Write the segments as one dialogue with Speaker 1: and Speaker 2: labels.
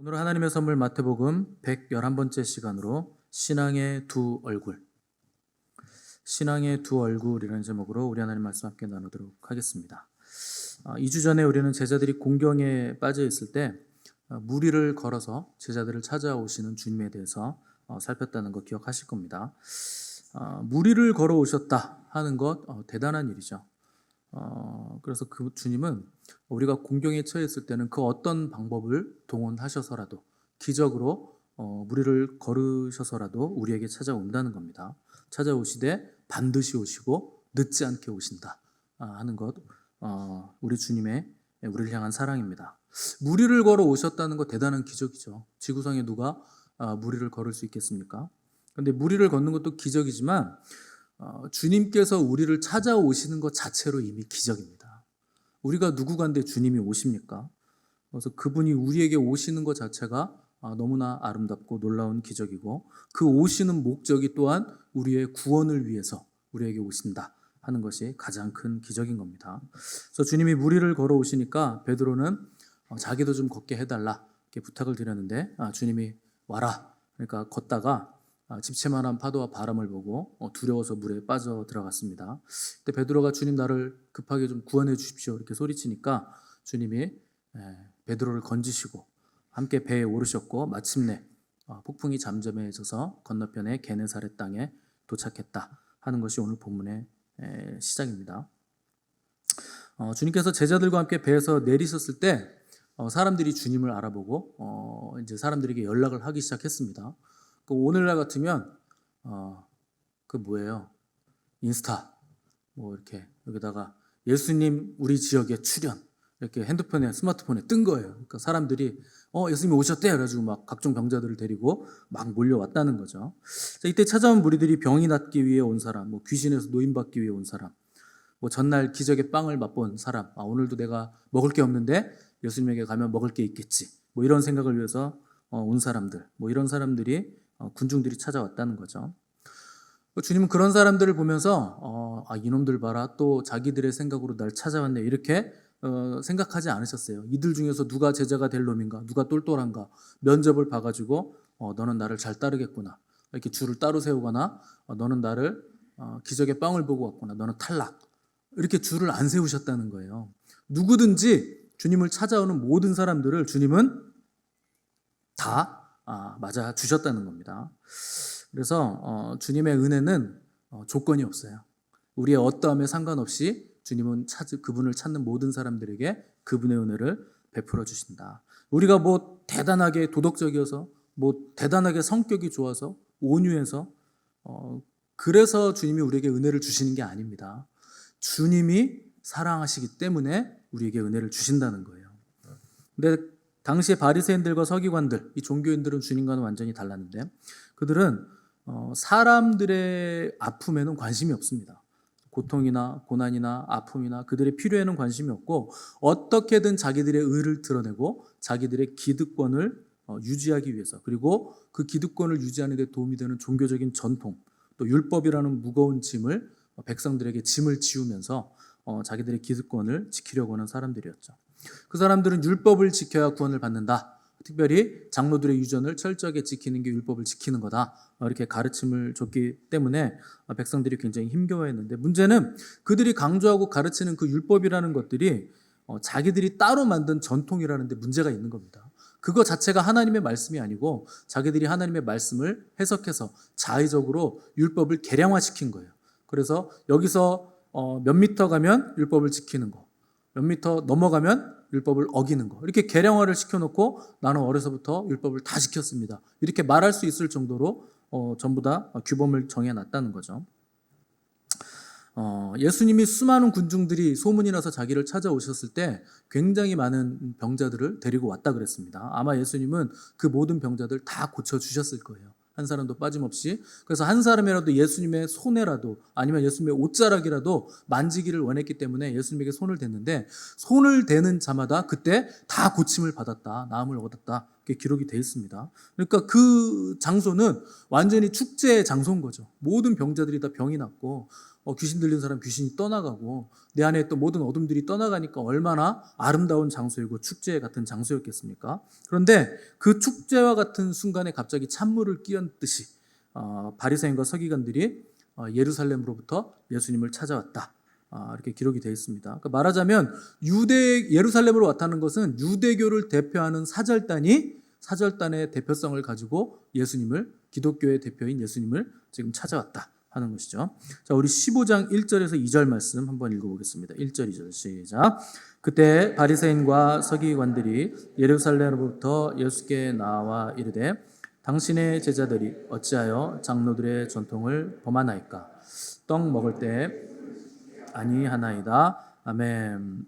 Speaker 1: 오늘 하나님의 선물 마태복음 111번째 시간으로 신앙의 두 얼굴이라는 제목으로 우리 하나님 말씀 함께 나누도록 하겠습니다. 2주 전에 우리는 제자들이 공경에 빠져 있을 때 무리를 걸어서 제자들을 찾아오시는 주님에 대해서 살폈다는 거 기억하실 겁니다. 무리를 걸어 오셨다 하는 것 대단한 일이죠. 그래서 그 주님은 우리가 공경에 처해 있을 때는 그 어떤 방법을 동원하셔서라도 기적으로 무리를 걸으셔서라도 우리에게 찾아온다는 겁니다. 찾아오시되 반드시 오시고 늦지 않게 오신다 하는 것, 우리 주님의 우리를 향한 사랑입니다. 무리를 걸어 오셨다는 것 대단한 기적이죠. 지구상에 누가 무리를 걸을 수 있겠습니까? 그런데 무리를 걷는 것도 기적이지만 주님께서 우리를 찾아오시는 것 자체로 이미 기적입니다. 우리가 누구간데 주님이 오십니까? 그래서 그분이 우리에게 오시는 것 자체가 너무나 아름답고 놀라운 기적이고, 그 오시는 목적이 또한 우리의 구원을 위해서 우리에게 오신다 하는 것이 가장 큰 기적인 겁니다. 그래서 주님이 무리를 걸어 오시니까 베드로는 자기도 좀 걷게 해달라 이렇게 부탁을 드렸는데 주님이 와라, 그러니까 걷다가 집채만한 파도와 바람을 보고 두려워서 물에 빠져 들어갔습니다. 그때 베드로가 주님, 나를 급하게 좀 구원해 주십시오 이렇게 소리치니까 주님이 베드로를 건지시고 함께 배에 오르셨고, 마침내 폭풍이 잠잠해져서 건너편의 게네사렛 땅에 도착했다 하는 것이 오늘 본문의 시작입니다. 주님께서 제자들과 함께 배에서 내리셨을 때 사람들이 주님을 알아보고 이제 사람들에게 연락을 하기 시작했습니다. 오늘날 같으면 그 뭐예요? 인스타 이렇게 여기다가 예수님 우리 지역에 출현 이렇게 핸드폰에 스마트폰에 뜬 거예요. 그러니까 사람들이 예수님이 오셨대 그래가지고 막 각종 병자들을 데리고 막 몰려왔다는 거죠. 자, 이때 찾아온 무리들이 병이 낫기 위해 온 사람, 귀신에서 노인받기 위해 온 사람, 전날 기적의 빵을 맛본 사람, 오늘도 내가 먹을 게 없는데 예수님에게 가면 먹을 게 있겠지, 이런 생각을 위해서 온 사람들, 이런 사람들이 군중들이 찾아왔다는 거죠. 주님은 그런 사람들을 보면서 이놈들 봐라, 또 자기들의 생각으로 날 찾아왔네 이렇게 생각하지 않으셨어요. 이들 중에서 누가 제자가 될 놈인가, 누가 똘똘한가 면접을 봐가지고 너는 나를 잘 따르겠구나 이렇게 줄을 따로 세우거나 너는 나를 기적의 빵을 보고 왔구나, 너는 탈락, 이렇게 줄을 안 세우셨다는 거예요. 누구든지 주님을 찾아오는 모든 사람들을 주님은 다 맞아 주셨다는 겁니다. 그래서 주님의 은혜는 조건이 없어요. 우리의 어떠함에 상관없이 주님은 그분을 찾는 모든 사람들에게 그분의 은혜를 베풀어 주신다. 우리가 대단하게 도덕적이어서 대단하게 성격이 좋아서 온유해서 그래서 주님이 우리에게 은혜를 주시는 게 아닙니다. 주님이 사랑하시기 때문에 우리에게 은혜를 주신다는 거예요. 근데 당시에 바리새인들과 서기관들, 이 종교인들은 주님과는 완전히 달랐는데 그들은 사람들의 아픔에는 관심이 없습니다. 고통이나 고난이나 아픔이나 그들의 필요에는 관심이 없고 어떻게든 자기들의 의를 드러내고 자기들의 기득권을 유지하기 위해서, 그리고 그 기득권을 유지하는 데 도움이 되는 종교적인 전통, 또 율법이라는 무거운 짐을 백성들에게 짐을 지우면서 자기들의 기득권을 지키려고 하는 사람들이었죠. 그 사람들은 율법을 지켜야 구원을 받는다, 특별히 장로들의 유전을 철저하게 지키는 게 율법을 지키는 거다 이렇게 가르침을 줬기 때문에 백성들이 굉장히 힘겨워했는데, 문제는 그들이 강조하고 가르치는 그 율법이라는 것들이 자기들이 따로 만든 전통이라는 데 문제가 있는 겁니다. 그거 자체가 하나님의 말씀이 아니고 자기들이 하나님의 말씀을 해석해서 자의적으로 율법을 계량화시킨 거예요. 그래서 여기서 몇 미터 가면 율법을 지키는 거, 몇 미터 넘어가면 율법을 어기는 거, 이렇게 계량화를 시켜놓고 나는 어려서부터 율법을 다 지켰습니다 이렇게 말할 수 있을 정도로 전부 다 규범을 정해놨다는 거죠. 예수님이 수많은 군중들이 소문이 나서 자기를 찾아오셨을 때 굉장히 많은 병자들을 데리고 왔다 그랬습니다. 아마 예수님은 그 모든 병자들 다 고쳐주셨을 거예요. 한 사람도 빠짐없이. 그래서 한 사람이라도 예수님의 손에라도 아니면 예수님의 옷자락이라도 만지기를 원했기 때문에 예수님에게 손을 댔는데, 손을 대는 자마다 그때 다 고침을 받았다, 나음을 얻었다 이렇게 기록이 되어 있습니다. 그러니까 그 장소는 완전히 축제의 장소인 거죠. 모든 병자들이 다 병이 낫고 귀신 들린 사람 귀신이 떠나가고 내 안에 있던 모든 어둠들이 떠나가니까 얼마나 아름다운 장소이고 축제 같은 장소였겠습니까? 그런데 그 축제와 같은 순간에 갑자기 찬물을 끼얹듯이 바리새인과 서기관들이 예루살렘으로부터 예수님을 찾아왔다. 이렇게 기록이 되어 있습니다. 그러니까 말하자면 예루살렘으로 왔다는 것은 유대교를 대표하는 사절단의 대표성을 가지고 기독교의 대표인 예수님을 지금 찾아왔다 하는 것이죠. 자, 우리 15장 1절에서 2절 말씀 한번 읽어보겠습니다. 1절, 2절 시작. 그때 바리새인과 서기관들이 예루살렘으로부터 예수께 나와 이르되 당신의 제자들이 어찌하여 장로들의 전통을 범하나이까? 떡 먹을 때 아니하나이다. 아멘.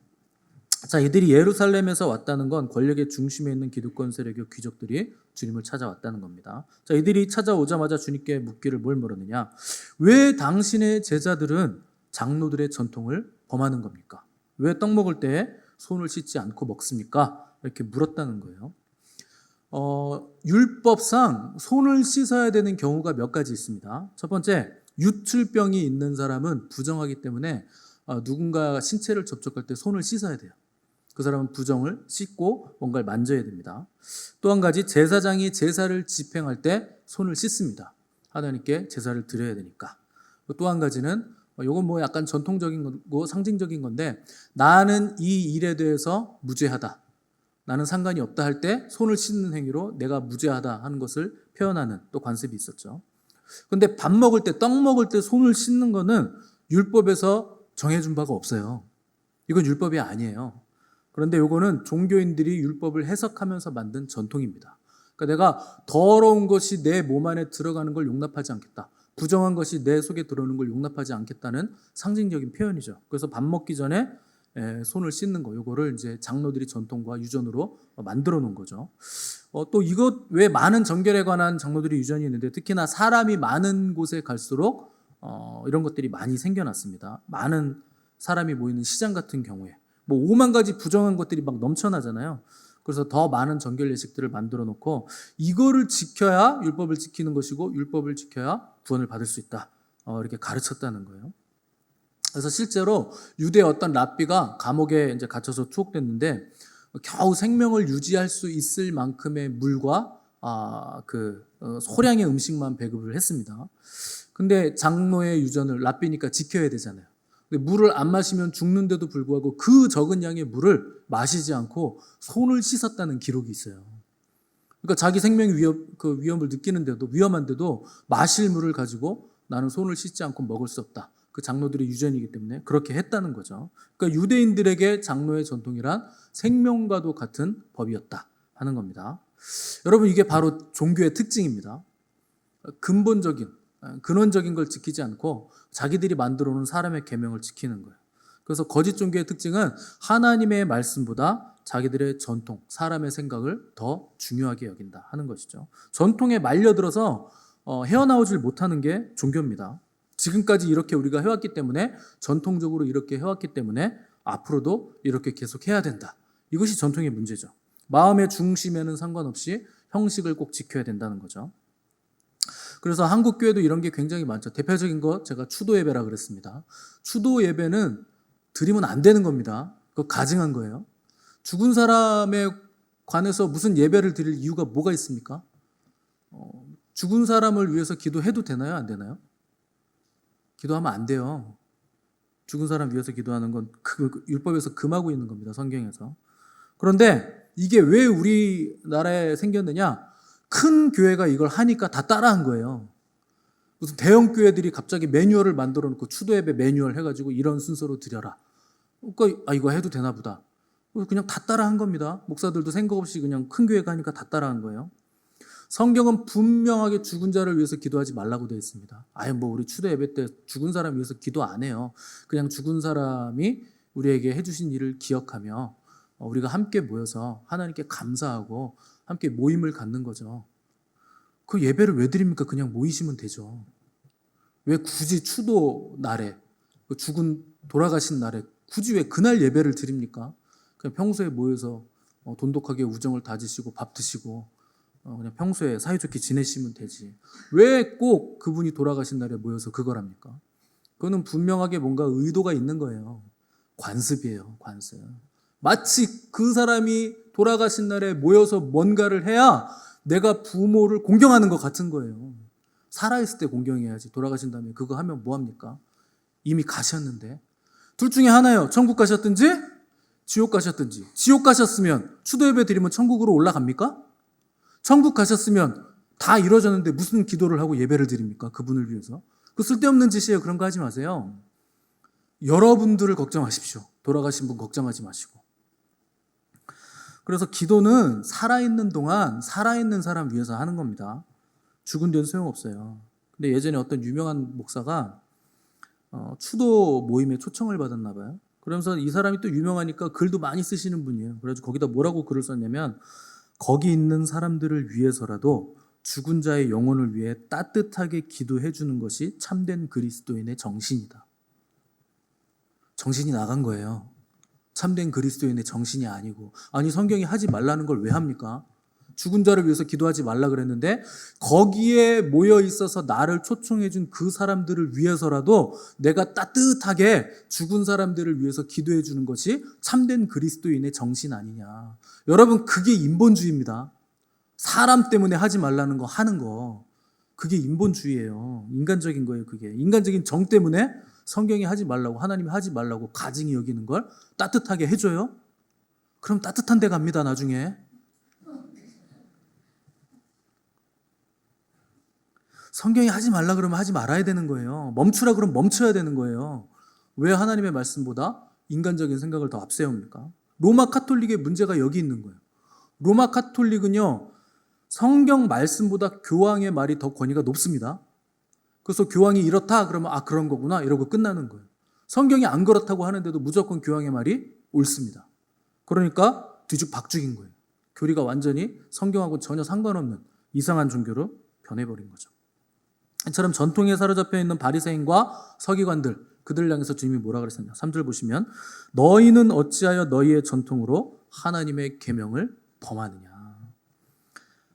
Speaker 1: 자, 이들이 예루살렘에서 왔다는 건 권력의 중심에 있는 기득권 세력의 귀족들이 주님을 찾아왔다는 겁니다. 자, 이들이 찾아오자마자 주님께 묻기를 뭘 물었느냐? 왜 당신의 제자들은 장로들의 전통을 범하는 겁니까? 왜 떡 먹을 때 손을 씻지 않고 먹습니까? 이렇게 물었다는 거예요. 율법상 손을 씻어야 되는 경우가 몇 가지 있습니다. 첫 번째, 유출병이 있는 사람은 부정하기 때문에 누군가 신체를 접촉할 때 손을 씻어야 돼요. 그 사람은 부정을 씻고 뭔가를 만져야 됩니다. 또 한 가지, 제사장이 제사를 집행할 때 손을 씻습니다. 하나님께 제사를 드려야 되니까. 또 한 가지는 이건 뭐 약간 전통적인 거고 상징적인 건데, 나는 이 일에 대해서 무죄하다, 나는 상관이 없다 할 때 손을 씻는 행위로 내가 무죄하다 하는 것을 표현하는 또 관습이 있었죠. 근데 밥 먹을 때, 떡 먹을 때 손을 씻는 거는 율법에서 정해준 바가 없어요. 이건 율법이 아니에요. 그런데 이거는 종교인들이 율법을 해석하면서 만든 전통입니다. 그러니까 내가 더러운 것이 내 몸 안에 들어가는 걸 용납하지 않겠다, 부정한 것이 내 속에 들어오는 걸 용납하지 않겠다는 상징적인 표현이죠. 그래서 밥 먹기 전에 손을 씻는 거, 이거를 이제 장로들이 전통과 유전으로 만들어 놓은 거죠. 또 이것 외에 많은 정결에 관한 장로들이 유전이 있는데, 특히나 사람이 많은 곳에 갈수록 이런 것들이 많이 생겨났습니다. 많은 사람이 모이는 시장 같은 경우에 뭐 5만 가지 부정한 것들이 막 넘쳐나잖아요. 그래서 더 많은 정결 예식들을 만들어 놓고 이거를 지켜야 율법을 지키는 것이고 율법을 지켜야 구원을 받을 수 있다, 이렇게 가르쳤다는 거예요. 그래서 실제로 유대 어떤 랍비가 감옥에 이제 갇혀서 투옥됐는데 겨우 생명을 유지할 수 있을 만큼의 물과 소량의 음식만 배급을 했습니다. 근데 장로의 유전을 랍비니까 지켜야 되잖아요. 근데 물을 안 마시면 죽는데도 불구하고 그 적은 양의 물을 마시지 않고 손을 씻었다는 기록이 있어요. 그러니까 자기 생명의 위험을 느끼는데도, 위험한데도 마실 물을 가지고 나는 손을 씻지 않고 먹을 수 없다, 그 장로들의 유전이기 때문에 그렇게 했다는 거죠. 그러니까 유대인들에게 장로의 전통이란 생명과도 같은 법이었다 하는 겁니다. 여러분, 이게 바로 종교의 특징입니다. 근원적인 걸 지키지 않고 자기들이 만들어 놓은 사람의 계명을 지키는 거예요. 그래서 거짓 종교의 특징은 하나님의 말씀보다 자기들의 전통, 사람의 생각을 더 중요하게 여긴다 하는 것이죠. 전통에 말려들어서 헤어나오질 못하는 게 종교입니다. 지금까지 이렇게 우리가 해왔기 때문에, 전통적으로 이렇게 해왔기 때문에 앞으로도 이렇게 계속 해야 된다. 이것이 전통의 문제죠. 마음의 중심에는 상관없이 형식을 꼭 지켜야 된다는 거죠. 그래서 한국 교회도 이런 게 굉장히 많죠. 대표적인 거 제가 추도 예배라 그랬습니다. 추도 예배는 드리면 안 되는 겁니다. 그거 가증한 거예요. 죽은 사람에 관해서 무슨 예배를 드릴 이유가 뭐가 있습니까? 죽은 사람을 위해서 기도해도 되나요? 안 되나요? 기도하면 안 돼요. 죽은 사람 위해서 기도하는 건 율법에서 금하고 있는 겁니다. 성경에서. 그런데 이게 왜 우리나라에 생겼느냐? 큰 교회가 이걸 하니까 다 따라한 거예요. 무슨 대형 교회들이 갑자기 매뉴얼을 만들어 놓고 추도예배 매뉴얼 해가지고 이런 순서로 드려라. 그러니까 이거 해도 되나 보다. 그냥 다 따라한 겁니다. 목사들도 생각 없이 그냥 큰 교회가 하니까 다 따라한 거예요. 성경은 분명하게 죽은 자를 위해서 기도하지 말라고 되어 있습니다. 우리 추도 예배 때 죽은 사람 위해서 기도 안 해요. 그냥 죽은 사람이 우리에게 해주신 일을 기억하며 우리가 함께 모여서 하나님께 감사하고 함께 모임을 갖는 거죠. 그 예배를 왜 드립니까? 그냥 모이시면 되죠. 왜 굳이 추도 날에, 돌아가신 날에 굳이 왜 그날 예배를 드립니까? 그냥 평소에 모여서 돈독하게 우정을 다지시고 밥 드시고 그냥 평소에 사이좋게 지내시면 되지. 왜 꼭 그분이 돌아가신 날에 모여서 그걸 합니까? 그거는 분명하게 뭔가 의도가 있는 거예요. 관습이에요, 관습. 마치 그 사람이 돌아가신 날에 모여서 뭔가를 해야 내가 부모를 공경하는 것 같은 거예요. 살아있을 때 공경해야지. 돌아가신 다음에 그거 하면 뭐합니까? 이미 가셨는데. 둘 중에 하나예요. 천국 가셨든지 지옥 가셨든지. 지옥 가셨으면 추도 예배 드리면 천국으로 올라갑니까? 천국 가셨으면 다 이루어졌는데 무슨 기도를 하고 예배를 드립니까? 그분을 위해서. 그 쓸데없는 짓이에요. 그런 거 하지 마세요. 여러분들을 걱정하십시오. 돌아가신 분 걱정하지 마시고. 그래서 기도는 살아있는 동안 살아있는 사람 위해서 하는 겁니다. 죽은 데는 소용없어요. 근데 예전에 어떤 유명한 목사가 추도 모임에 초청을 받았나 봐요. 그러면서 이 사람이 또 유명하니까 글도 많이 쓰시는 분이에요. 그래서 거기다 뭐라고 글을 썼냐면 거기 있는 사람들을 위해서라도 죽은 자의 영혼을 위해 따뜻하게 기도해 주는 것이 참된 그리스도인의 정신이다. 정신이 나간 거예요. 참된 그리스도인의 정신이 아니고. 아니 성경이 하지 말라는 걸 왜 합니까? 죽은 자를 위해서 기도하지 말라 그랬는데 거기에 모여 있어서 나를 초청해 준 그 사람들을 위해서라도 내가 따뜻하게 죽은 사람들을 위해서 기도해 주는 것이 참된 그리스도인의 정신 아니냐. 여러분 그게 인본주의입니다. 사람 때문에 하지 말라는 거 하는 거. 그게 인본주의예요. 인간적인 거예요. 그게. 인간적인 정 때문에 성경이 하지 말라고 하나님이 하지 말라고 가증히 여기는 걸 따뜻하게 해줘요? 그럼 따뜻한 데 갑니다. 나중에. 성경이 하지 말라 그러면 하지 말아야 되는 거예요. 멈추라 그러면 멈춰야 되는 거예요. 왜 하나님의 말씀보다 인간적인 생각을 더 앞세웁니까? 로마 카톨릭의 문제가 여기 있는 거예요. 로마 카톨릭은요, 성경 말씀보다 교황의 말이 더 권위가 높습니다. 그래서 교황이 이렇다 그러면 아 그런 거구나 이러고 끝나는 거예요. 성경이 안 그렇다고 하는데도 무조건 교황의 말이 옳습니다. 그러니까 뒤죽박죽인 거예요. 교리가 완전히 성경하고 전혀 상관없는 이상한 종교로 변해버린 거죠. 이처럼 전통에 사로잡혀 있는 바리새인과 서기관들, 그들을 향해서 주님이 뭐라 그랬었냐? 3절 보시면 너희는 어찌하여 너희의 전통으로 하나님의 계명을 범하느냐?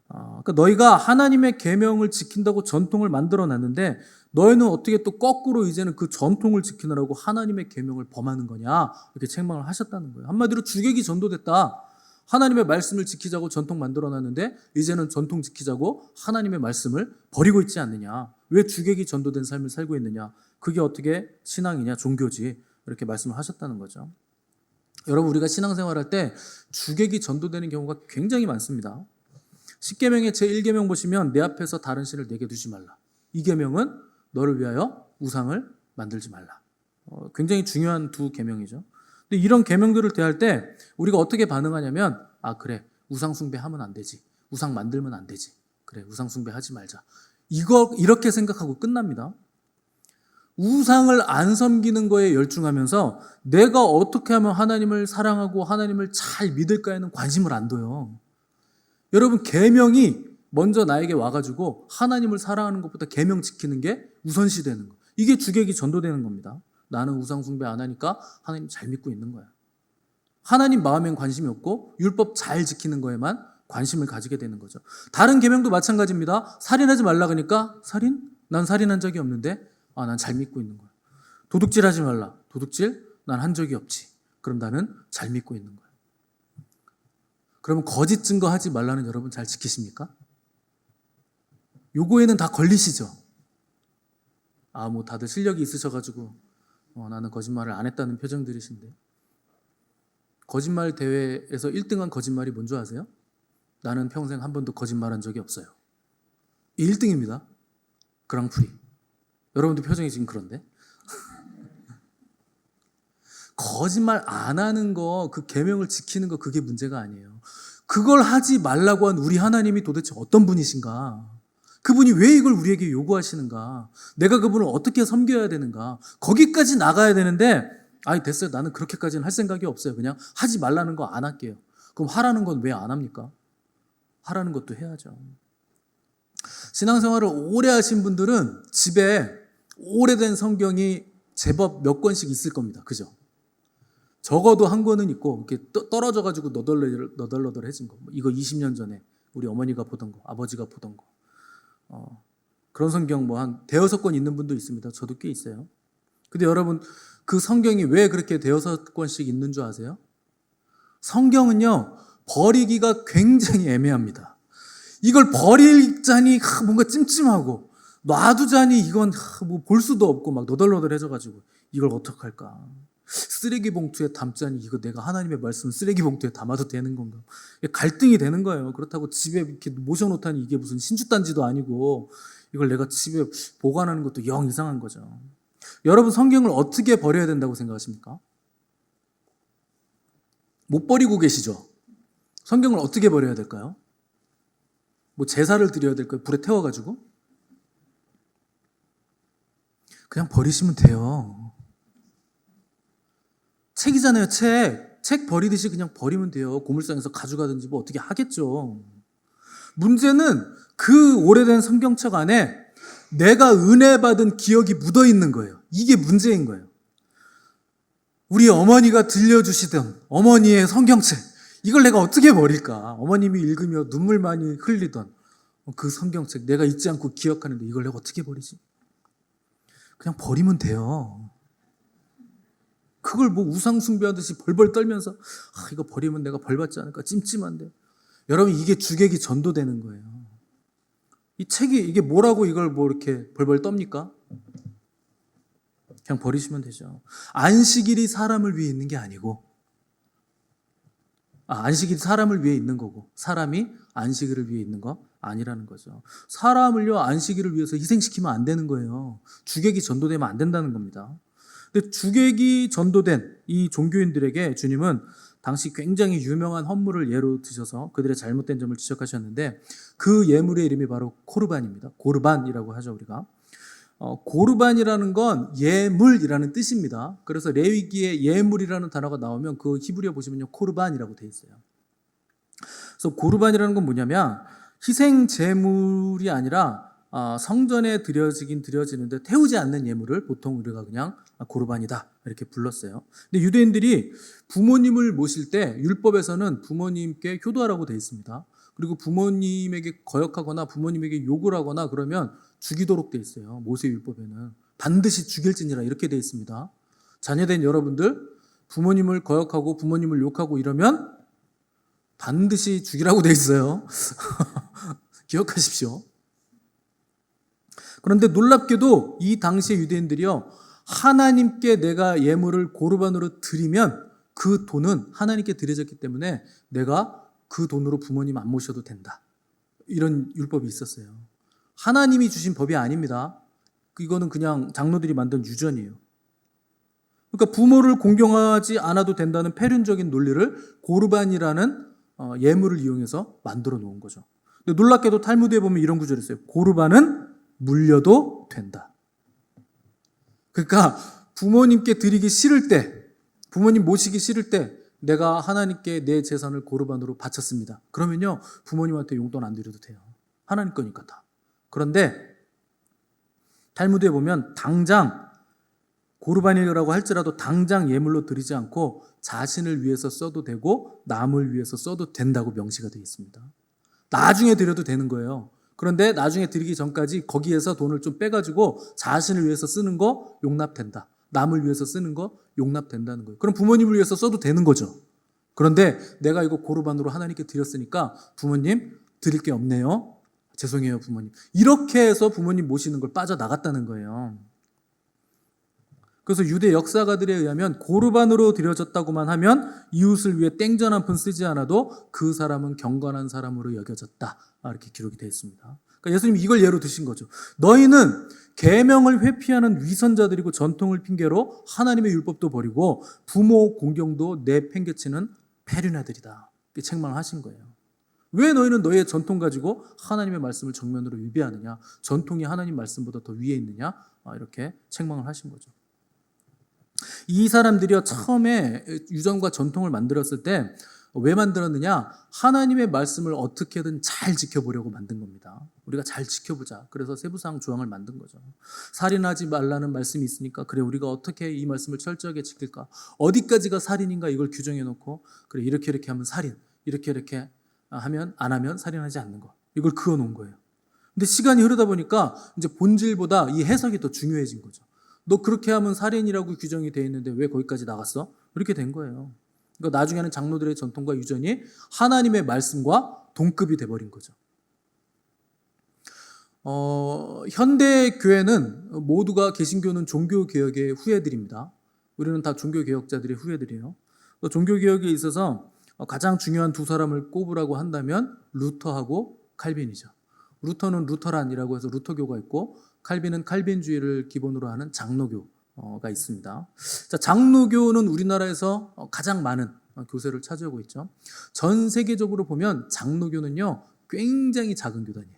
Speaker 1: 그러니까 너희가 하나님의 계명을 지킨다고 전통을 만들어놨는데 너희는 어떻게 또 거꾸로 이제는 그 전통을 지키느라고 하나님의 계명을 범하는 거냐? 이렇게 책망을 하셨다는 거예요. 한마디로 주객이 전도됐다. 하나님의 말씀을 지키자고 전통 만들어놨는데 이제는 전통 지키자고 하나님의 말씀을 버리고 있지 않느냐. 왜 주객이 전도된 삶을 살고 있느냐. 그게 어떻게 신앙이냐, 종교지. 이렇게 말씀을 하셨다는 거죠. 여러분 우리가 신앙생활할 때 주객이 전도되는 경우가 굉장히 많습니다. 10계명의 제1계명 보시면 내 앞에서 다른 신을 내게 두지 말라. 이 계명은 너를 위하여 우상을 만들지 말라. 굉장히 중요한 두 계명이죠. 근데 이런 계명들을 대할 때 우리가 어떻게 반응하냐면 아 그래 우상 숭배하면 안 되지. 우상 만들면 안 되지. 그래 우상 숭배하지 말자. 이렇게 생각하고 끝납니다. 우상을 안 섬기는 거에 열중하면서 내가 어떻게 하면 하나님을 사랑하고 하나님을 잘 믿을까에는 관심을 안 둬요. 여러분 계명이 먼저 나에게 와가지고 하나님을 사랑하는 것보다 계명 지키는 게 우선시 되는 거. 이게 주객이 전도되는 겁니다. 나는 우상 숭배 안 하니까 하나님 잘 믿고 있는 거야. 하나님 마음엔 관심이 없고 율법 잘 지키는 거에만 관심을 가지게 되는 거죠. 다른 계명도 마찬가지입니다. 살인하지 말라 그러니까 살인? 난 살인한 적이 없는데 난 잘 믿고 있는 거야. 도둑질하지 말라. 도둑질? 난 한 적이 없지. 그럼 나는 잘 믿고 있는 거야. 그러면 거짓 증거하지 말라는 여러분 잘 지키십니까? 요거에는 다 걸리시죠? 뭐 다들 실력이 있으셔가지고 나는 거짓말을 안 했다는 표정들이신데 거짓말 대회에서 1등한 거짓말이 뭔지 아세요? 나는 평생 한 번도 거짓말한 적이 없어요. 1등입니다. 그랑프리. 여러분들 표정이 지금 그런데? 거짓말 안 하는 거, 그 계명을 지키는 거 그게 문제가 아니에요. 그걸 하지 말라고 한 우리 하나님이 도대체 어떤 분이신가? 그분이 왜 이걸 우리에게 요구하시는가? 내가 그분을 어떻게 섬겨야 되는가? 거기까지 나가야 되는데 됐어요. 나는 그렇게까지는 할 생각이 없어요. 그냥 하지 말라는 거 안 할게요. 그럼 하라는 건 왜 안 합니까? 하라는 것도 해야죠. 신앙생활을 오래 하신 분들은 집에 오래된 성경이 제법 몇 권씩 있을 겁니다. 그죠? 적어도 한 권은 있고 이렇게 떨어져가지고 너덜너덜해진 거. 이거 20년 전에 우리 어머니가 보던 거, 아버지가 보던 거. 그런 성경 뭐 한 대여섯 권 있는 분도 있습니다. 저도 꽤 있어요. 근데 여러분 그 성경이 왜 그렇게 대여섯 권씩 있는 줄 아세요? 성경은요 버리기가 굉장히 애매합니다. 이걸 버리자니 뭔가 찜찜하고 놔두자니 이건 뭐 볼 수도 없고 막 너덜너덜해져가지고 이걸 어떡할까? 쓰레기 봉투에 담자니 이거 내가 하나님의 말씀 쓰레기 봉투에 담아도 되는 건가? 갈등이 되는 거예요. 그렇다고 집에 이렇게 모셔놓다니 이게 무슨 신주단지도 아니고 이걸 내가 집에 보관하는 것도 영 이상한 거죠. 여러분 성경을 어떻게 버려야 된다고 생각하십니까? 못 버리고 계시죠? 성경을 어떻게 버려야 될까요? 뭐 제사를 드려야 될까요? 불에 태워가지고? 그냥 버리시면 돼요. 책이잖아요, 책. 책 버리듯이 그냥 버리면 돼요. 고물상에서 가져가든지 뭐 어떻게 하겠죠. 문제는 그 오래된 성경책 안에 내가 은혜 받은 기억이 묻어 있는 거예요. 이게 문제인 거예요. 우리 어머니가 들려주시던 어머니의 성경책, 이걸 내가 어떻게 버릴까? 어머님이 읽으며 눈물 많이 흘리던 그 성경책, 내가 잊지 않고 기억하는데 이걸 내가 어떻게 버리지? 그냥 버리면 돼요. 그걸 뭐 우상숭배하듯이 벌벌 떨면서 이거 버리면 내가 벌 받지 않을까? 찜찜한데. 여러분 이게 주객이 전도되는 거예요. 이 책이 이게 뭐라고 이걸 뭐 이렇게 벌벌 떱니까? 그냥 버리시면 되죠. 안식일이 사람을 위해 있는 게 아니고 안식일이 사람을 위해 있는 거고 사람이 안식일을 위해 있는 거 아니라는 거죠. 사람을요 안식일을 위해서 희생시키면 안 되는 거예요. 주객이 전도되면 안 된다는 겁니다. 근데 주객이 전도된 이 종교인들에게 주님은 당시 굉장히 유명한 헌물을 예로 드셔서 그들의 잘못된 점을 지적하셨는데 그 예물의 이름이 바로 코르반입니다. 고르반이라고 하죠 우리가. 고르반이라는 건 예물이라는 뜻입니다. 그래서 레위기에 예물이라는 단어가 나오면 그 히브리어 보시면요 코르반이라고 되어 있어요. 그래서 고르반이라는 건 뭐냐면 희생 제물이 아니라 성전에 드려지는데 태우지 않는 예물을 보통 우리가 그냥 고르반이다 이렇게 불렀어요. 근데 유대인들이 부모님을 모실 때 율법에서는 부모님께 효도하라고 되어 있습니다. 그리고 부모님에게 거역하거나 부모님에게 욕을 하거나 그러면 죽이도록 되어 있어요. 모세율법에는 반드시 죽일지니라 이렇게 되어 있습니다. 자녀된 여러분들 부모님을 거역하고 부모님을 욕하고 이러면 반드시 죽이라고 되어 있어요. 기억하십시오. 그런데 놀랍게도 이 당시의 유대인들이요 하나님께 내가 예물을 고르반으로 드리면 그 돈은 하나님께 드려졌기 때문에 내가 그 돈으로 부모님 안 모셔도 된다. 이런 율법이 있었어요. 하나님이 주신 법이 아닙니다. 이거는 그냥 장로들이 만든 유전이에요. 그러니까 부모를 공경하지 않아도 된다는 폐륜적인 논리를 고르반이라는 예물을 이용해서 만들어 놓은 거죠. 근데 놀랍게도 탈무드에 보면 이런 구절이 있어요. 고르반은 물려도 된다. 그러니까 부모님께 드리기 싫을 때, 부모님 모시기 싫을 때 내가 하나님께 내 재산을 고르반으로 바쳤습니다. 그러면요 부모님한테 용돈 안 드려도 돼요. 하나님 거니까 다. 그런데 탈무드에 보면 당장 고르반이라고 할지라도 당장 예물로 드리지 않고 자신을 위해서 써도 되고 남을 위해서 써도 된다고 명시가 되어 있습니다. 나중에 드려도 되는 거예요. 그런데 나중에 드리기 전까지 거기에서 돈을 좀 빼가지고 자신을 위해서 쓰는 거 용납된다. 남을 위해서 쓰는 거 용납된다는 거예요. 그럼 부모님을 위해서 써도 되는 거죠. 그런데 내가 이거 고르반으로 하나님께 드렸으니까 부모님 드릴 게 없네요. 죄송해요 부모님. 이렇게 해서 부모님 모시는 걸 빠져나갔다는 거예요. 그래서 유대 역사가들에 의하면 고르반으로 드려졌다고만 하면 이웃을 위해 땡전 한 푼 쓰지 않아도 그 사람은 경건한 사람으로 여겨졌다. 이렇게 기록이 되어 있습니다. 그러니까 예수님이 이걸 예로 드신 거죠. 너희는 계명을 회피하는 위선자들이고 전통을 핑계로 하나님의 율법도 버리고 부모 공경도 내팽개치는 폐륜아들이다. 이렇게 책망하신 거예요. 왜 너희는 너희의 전통 가지고 하나님의 말씀을 정면으로 위배하느냐? 전통이 하나님 말씀보다 더 위에 있느냐? 이렇게 책망을 하신 거죠. 이 사람들이요 처음에 유전과 전통을 만들었을 때 왜 만들었느냐? 하나님의 말씀을 어떻게든 잘 지켜보려고 만든 겁니다. 우리가 잘 지켜보자. 그래서 세부사항 조항을 만든 거죠. 살인하지 말라는 말씀이 있으니까 그래 우리가 어떻게 이 말씀을 철저하게 지킬까? 어디까지가 살인인가 이걸 규정해 놓고 그래 이렇게 하면 살인, 이렇게 하면 안 하면 살인하지 않는 거. 이걸 그어 놓은 거예요. 근데 시간이 흐르다 보니까 이제 본질보다 이 해석이 더 중요해진 거죠. 너 그렇게 하면 살인이라고 규정이 되어 있는데 왜 거기까지 나갔어? 이렇게 된 거예요. 그러니까 나중에는 장로들의 전통과 유전이 하나님의 말씀과 동급이 돼버린 거죠. 현대 교회는 모두가 개신교는 종교개혁의 후예들입니다. 우리는 다 종교개혁자들의 후예들이에요. 종교개혁에 있어서 가장 중요한 두 사람을 꼽으라고 한다면 루터하고 칼빈이죠. 루터는 루터란이라고 해서 루터교가 있고 칼빈은 칼빈주의를 기본으로 하는 장로교가 있습니다. 자, 장로교는 우리나라에서 가장 많은 교세를 차지하고 있죠. 전 세계적으로 보면 장로교는요 굉장히 작은 교단이에요.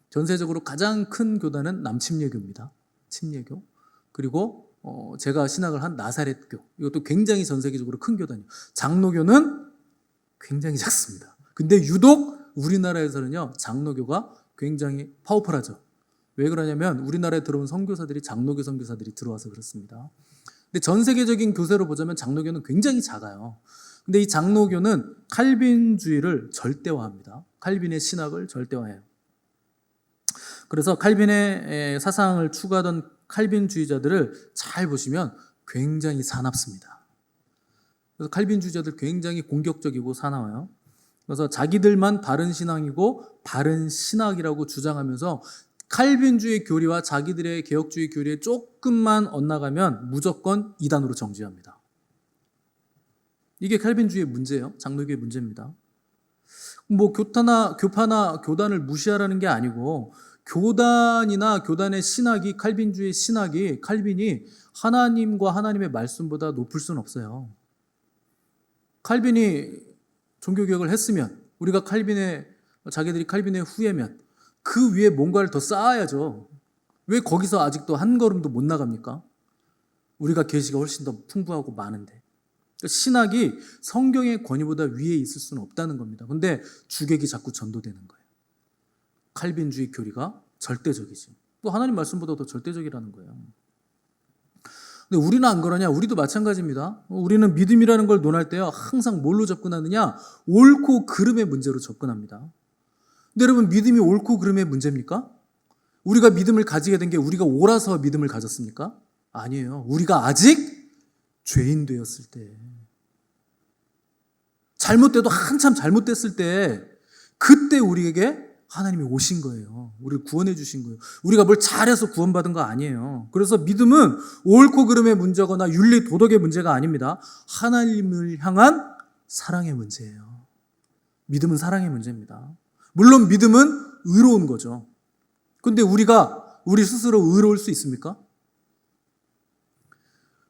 Speaker 1: 전세적으로 가장 큰 교단은 남침례교입니다. 침례교. 그리고 제가 신학을 한 나사렛교. 이것도 굉장히 전 세계적으로 큰 교단이에요. 장로교는 굉장히 작습니다. 근데 유독 우리나라에서는요 장로교가 굉장히 파워풀하죠. 왜 그러냐면 우리나라에 들어온 선교사들이 장로교 선교사들이 들어와서 그렇습니다. 근데 전 세계적인 교세로 보자면 장로교는 굉장히 작아요. 근데 이 장로교는 칼빈주의를 절대화합니다. 칼빈의 신학을 절대화해요. 그래서 칼빈의 사상을 추구하던 칼빈주의자들을 잘 보시면 굉장히 사납습니다. 그래서 칼빈주의자들 굉장히 공격적이고 사나워요. 그래서 자기들만 바른 신앙이고 바른 신학이라고 주장하면서 칼빈주의 교리와 자기들의 개혁주의 교리에 조금만 엇나가면 무조건 이단으로 정죄합니다. 이게 칼빈주의의 문제예요. 장로교의 문제입니다. 뭐 교파나 교단을 무시하라는 게 아니고 교단이나 교단의 신학이 칼빈주의 신학이 칼빈이 하나님과 하나님의 말씀보다 높을 수는 없어요. 칼빈이 종교개혁을 했으면 우리가 자기들이 칼빈의 후예면 그 위에 뭔가를 더 쌓아야죠. 왜 거기서 아직도 한 걸음도 못 나갑니까? 우리가 계시가 훨씬 더 풍부하고 많은데. 신학이 성경의 권위보다 위에 있을 수는 없다는 겁니다. 근데 주객이 자꾸 전도되는 거예요. 칼빈주의 교리가 절대적이지. 또 하나님 말씀보다 더 절대적이라는 거예요. 근데 우리는 안 그러냐? 우리도 마찬가지입니다. 우리는 믿음이라는 걸 논할 때요 항상 뭘로 접근하느냐? 옳고 그름의 문제로 접근합니다. 근데 여러분 믿음이 옳고 그름의 문제입니까? 우리가 믿음을 가지게 된 게 우리가 옳아서 믿음을 가졌습니까? 아니에요. 우리가 아직 죄인 되었을 때, 잘못돼도 한참 잘못됐을 때, 그때 우리에게 하나님이 오신 거예요. 우리를 구원해 주신 거예요. 우리가 뭘 잘해서 구원받은 거 아니에요. 그래서 믿음은 옳고 그름의 문제거나 윤리 도덕의 문제가 아닙니다. 하나님을 향한 사랑의 문제예요. 믿음은 사랑의 문제입니다. 물론 믿음은 의로운 거죠. 근데 우리 스스로 의로울 수 있습니까?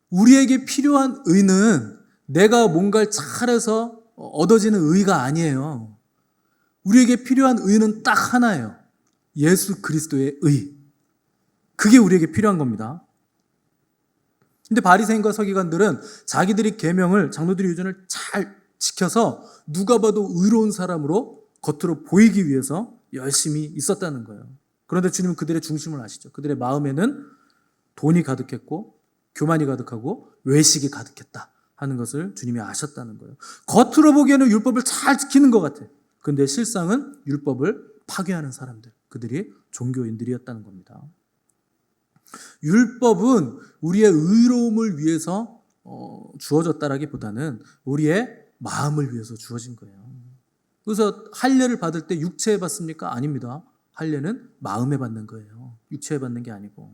Speaker 1: 우리에게 필요한 의는 내가 뭔가를 잘해서 얻어지는 의가 아니에요. 우리에게 필요한 의는 딱 하나예요. 예수 그리스도의 의. 그게 우리에게 필요한 겁니다. 근데 바리새인과 서기관들은 자기들이 계명을, 장로들의 유전을 잘 지켜서 누가 봐도 의로운 사람으로 겉으로 보이기 위해서 열심히 있었다는 거예요. 그런데 주님은 그들의 중심을 아시죠. 그들의 마음에는 돈이 가득했고 교만이 가득하고 외식이 가득했다 하는 것을 주님이 아셨다는 거예요. 겉으로 보기에는 율법을 잘 지키는 것 같아요. 그런데 실상은 율법을 파괴하는 사람들, 그들이 종교인들이었다는 겁니다. 율법은 우리의 의로움을 위해서 주어졌다라기보다는 우리의 마음을 위해서 주어진 거예요. 그래서 할례를 받을 때 육체에 받습니까? 아닙니다. 할례는 마음에 받는 거예요. 육체에 받는 게 아니고.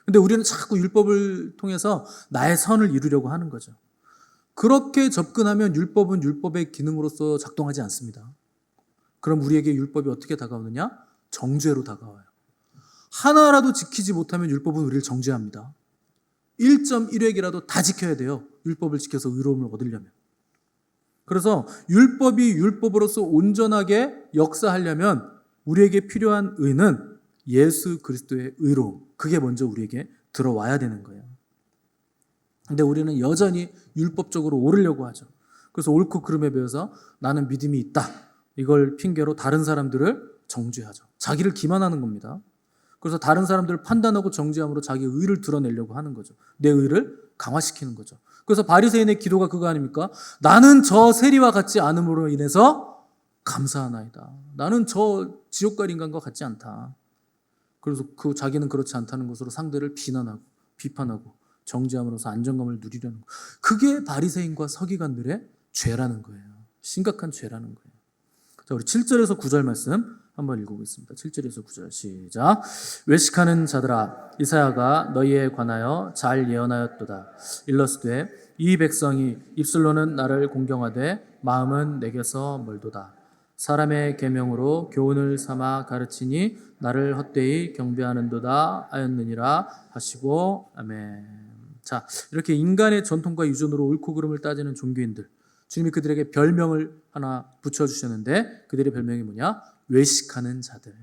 Speaker 1: 근데 우리는 자꾸 율법을 통해서 나의 선을 이루려고 하는 거죠. 그렇게 접근하면 율법은 율법의 기능으로서 작동하지 않습니다. 그럼 우리에게 율법이 어떻게 다가오느냐? 정죄로 다가와요. 하나라도 지키지 못하면 율법은 우리를 정죄합니다. 1.1획이라도 다 지켜야 돼요. 율법을 지켜서 의로움을 얻으려면. 그래서 율법이 율법으로서 온전하게 역사하려면 우리에게 필요한 의는 예수 그리스도의 의로움. 그게 먼저 우리에게 들어와야 되는 거예요. 근데 우리는 여전히 율법적으로 오르려고 하죠. 그래서 옳고 그름에 비해서 나는 믿음이 있다. 이걸 핑계로 다른 사람들을 정죄하죠. 자기를 기만하는 겁니다. 그래서 다른 사람들을 판단하고 정죄함으로 자기 의를 드러내려고 하는 거죠. 내 의를 강화시키는 거죠. 그래서 바리새인의 기도가 그거 아닙니까? 나는 저 세리와 같지 않음으로 인해서 감사하나이다. 나는 저 지옥갈 인간과 같지 않다. 그래서 그 자기는 그렇지 않다는 것으로 상대를 비난하고 비판하고 정죄함으로써 안정감을 누리려는 거. 그게 바리새인과 서기관들의 죄라는 거예요. 심각한 죄라는 거예요. 자, 우리 7절에서 9절 말씀 한번 읽어보겠습니다. 7절에서 9절 시작. 외식하는 자들아, 이사야가 너희에 관하여 잘 예언하였도다. 일러스되 이 백성이 입술로는 나를 공경하되 마음은 내게서 멀도다. 사람의 계명으로 교훈을 삼아 가르치니 나를 헛되이 경배하는도다 하였느니라 하시고 아멘. 자, 이렇게 인간의 전통과 유전으로 옳고 그름을 따지는 종교인들, 주님이 그들에게 별명을 하나 붙여주셨는데 그들의 별명이 뭐냐? 외식하는 자들.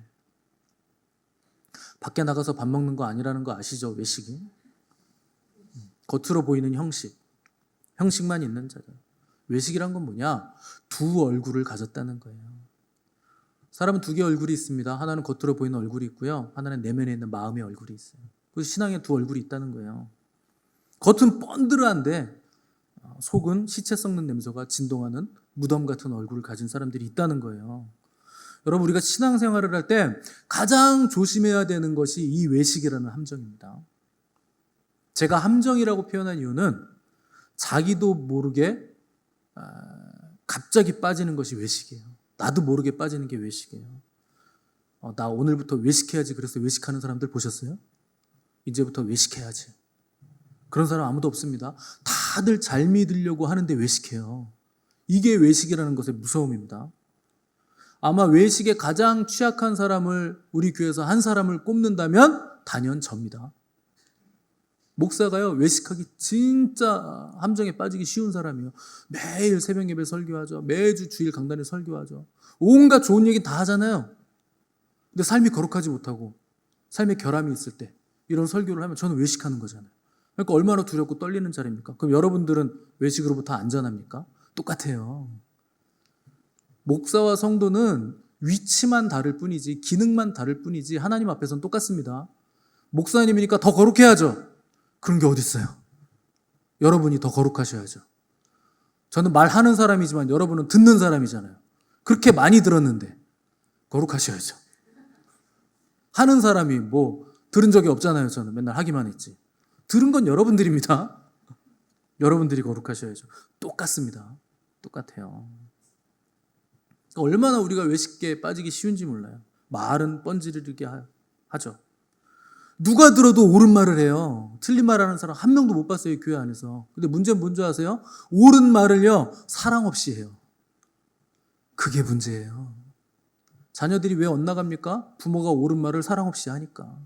Speaker 1: 밖에 나가서 밥 먹는 거 아니라는 거 아시죠? 외식이. 겉으로 보이는 형식만 있는 자들. 외식이란 건 뭐냐? 두 얼굴을 가졌다는 거예요. 사람은 두 개의 얼굴이 있습니다. 하나는 겉으로 보이는 얼굴이 있고요. 하나는 내면에 있는 마음의 얼굴이 있어요. 그래서 신앙에 두 얼굴이 있다는 거예요. 겉은 번들어한데 속은 시체 썩는 냄새가 진동하는 무덤 같은 얼굴을 가진 사람들이 있다는 거예요. 여러분, 우리가 신앙생활을 할 때 가장 조심해야 되는 것이 이 외식이라는 함정입니다. 제가 함정이라고 표현한 이유는 자기도 모르게 갑자기 빠지는 것이 외식이에요. 나도 모르게 빠지는 게 외식이에요. 나 오늘부터 외식해야지. 그래서 외식하는 사람들 보셨어요? 이제부터 외식해야지. 그런 사람 아무도 없습니다. 다들 잘 믿으려고 하는데 외식해요. 이게 외식이라는 것의 무서움입니다. 아마 외식에 가장 취약한 사람을 우리 교회에서 한 사람을 꼽는다면 단연 접니다. 목사가요, 외식하기 진짜 함정에 빠지기 쉬운 사람이에요. 매일 새벽 예배 설교하죠. 매주 주일 강단에 설교하죠. 온갖 좋은 얘기 다 하잖아요. 근데 삶이 거룩하지 못하고 삶의 결함이 있을 때 이런 설교를 하면 저는 외식하는 거잖아요. 그러니까 얼마나 두렵고 떨리는 자리입니까? 그럼 여러분들은 외식으로부터 안전합니까? 똑같아요. 목사와 성도는 위치만 다를 뿐이지 기능만 다를 뿐이지 하나님 앞에서는 똑같습니다. 목사님이니까 더 거룩해야죠. 그런 게 어디 있어요? 여러분이 더 거룩하셔야죠. 저는 말하는 사람이지만 여러분은 듣는 사람이잖아요. 그렇게 많이 들었는데 거룩하셔야죠. 하는 사람이 뭐 들은 적이 없잖아요. 저는 맨날 하기만 했지. 들은 건 여러분들입니다. 여러분들이 거룩하셔야죠. 똑같습니다. 똑같아요. 얼마나 우리가 외식에 빠지기 쉬운지 몰라요. 말은 뻔지르르게 하죠. 누가 들어도 옳은 말을 해요. 틀린 말하는 사람 한 명도 못 봤어요, 교회 안에서. 근데 문제는 뭔지 아세요? 옳은 말을요, 사랑 없이 해요. 그게 문제예요. 자녀들이 왜 엇나갑니까? 부모가 옳은 말을 사랑 없이 하니까.